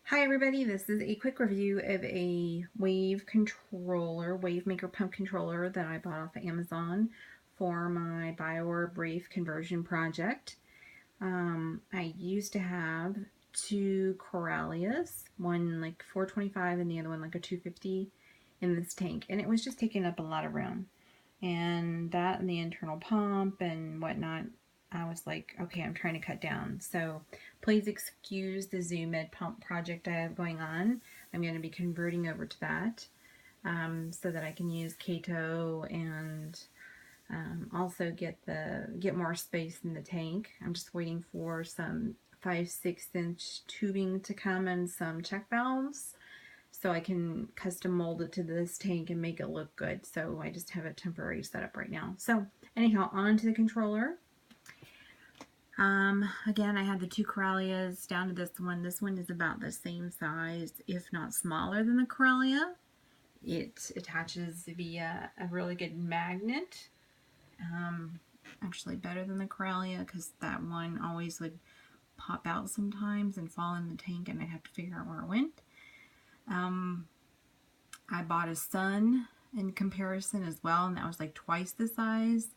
Hi everybody, this is a quick review of a wave controller, wave maker pump controller that I bought off of Amazon for my BioOrb reef conversion project. I used to have two Koralias, one like 425 and the other one like a 250 in this tank, and it was just taking up a lot of room. And that and the internal pump and whatnot, I was like, okay, I'm trying to cut down. So please excuse the Zoo Med pump project I have going on. I'm going to be converting over to that so that I can use Kato and also get more space in the tank. I'm just waiting for some 5/6 inch tubing to come and some check valves so I can custom mold it to this tank and make it look good. So I just have a temporary setup right now. So anyhow, on to the controller. Again, I have the two Koralias down to this one. This one is about the same size, if not smaller than the Koralia. It attaches via a really good magnet. Actually better than the Koralia because that one always would pop out sometimes and fall in the tank and I'd have to figure out where it went. I bought a sun in comparison as well, and that was like twice the size.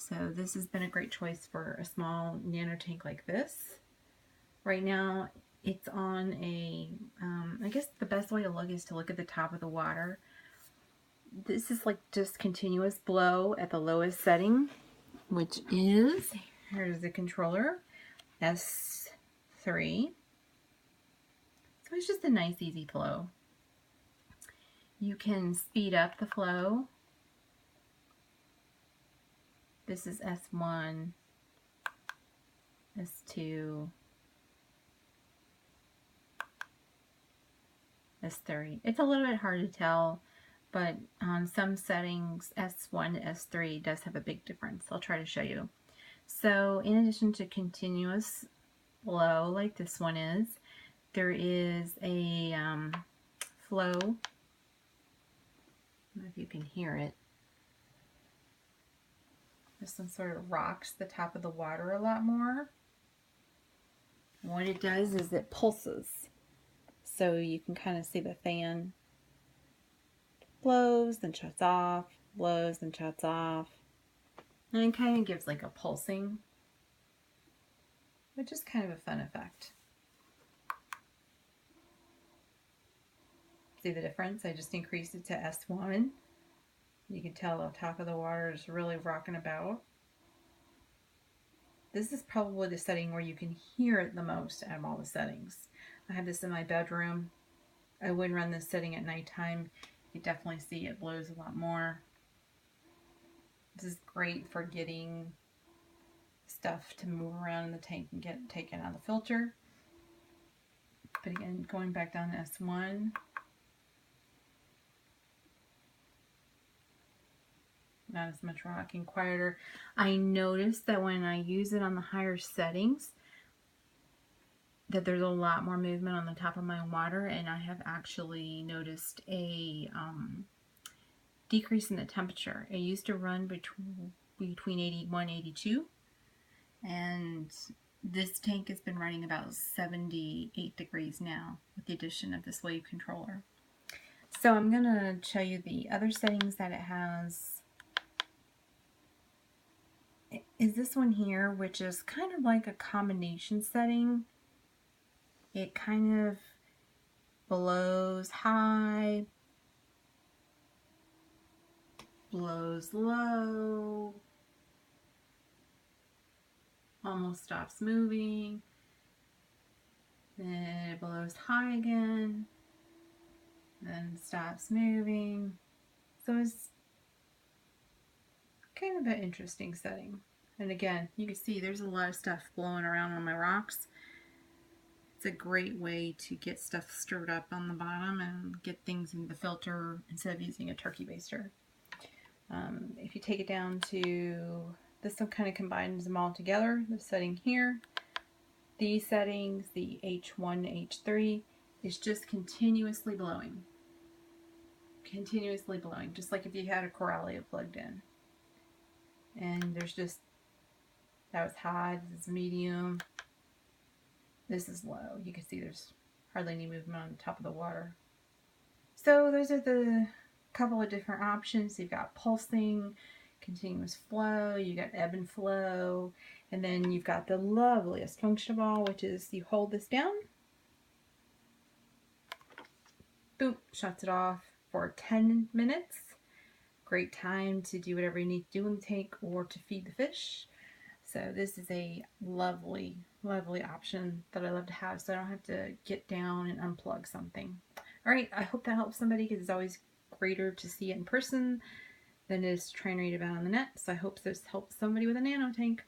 So this has been a great choice for a small nano tank like this. Right now it's on a, I guess the best way to look is to look at the top of the water. This is like just continuous blow at the lowest setting, which is, here's the controller, S3. So it's just a nice easy flow. You can speed up the flow. This is S1, S2, S3. It's a little bit hard to tell, but on some settings, S1 to S3 does have a big difference. I'll try to show you. So in addition to continuous flow like this one is, there is a flow. I don't know if you can hear it. This one sort of rocks the top of the water a lot more. And what it does is it pulses. So you can kind of see the fan blows, then shuts off, blows, then shuts off. And it kind of gives like a pulsing, which is kind of a fun effect. See the difference? I just increased it to S1. You can tell the top of the water is really rocking about. This is probably the setting where you can hear it the most out of all the settings. I have this in my bedroom. I wouldn't run this setting at nighttime. You definitely see it blows a lot more. This is great for getting stuff to move around in the tank and get taken out of the filter. But again, going back down to S1. Not as much rocking, quieter. I noticed that when I use it on the higher settings, that there's a lot more movement on the top of my water, and I have actually noticed a decrease in the temperature. It used to run between 81 82, and this tank has been running about 78 degrees now with the addition of this wave controller. So I'm going to show you the other settings that it has. Is this one here, which is kind of like a combination setting. It kind of blows high, blows low, almost stops moving, then it blows high again, then stops moving. So it's kind of an interesting setting. And again, you can see there's a lot of stuff blowing around on my rocks. It's a great way to get stuff stirred up on the bottom and get things in the filter instead of using a turkey baster. If you take it down to, this one kind of combines them all together, the setting here. These settings, the H1, H3, is just continuously blowing. Continuously blowing, just like if you had a Koralia plugged in. And there's just, that was high, this is medium, this is low. You can see there's hardly any movement on the top of the water. So those are the couple of different options. You've got pulsing, continuous flow, you got ebb and flow, and then you've got the loveliest function of all, which is you hold this down, boom, shuts it off for 10 minutes. Great time to do whatever you need to do in the tank or to feed the fish. So this is a lovely, lovely option that I love to have, so I don't have to get down and unplug something. All right, I hope that helps somebody, because it's always greater to see it in person than it is to try and read about on the net. So I hope this helps somebody with a nano tank.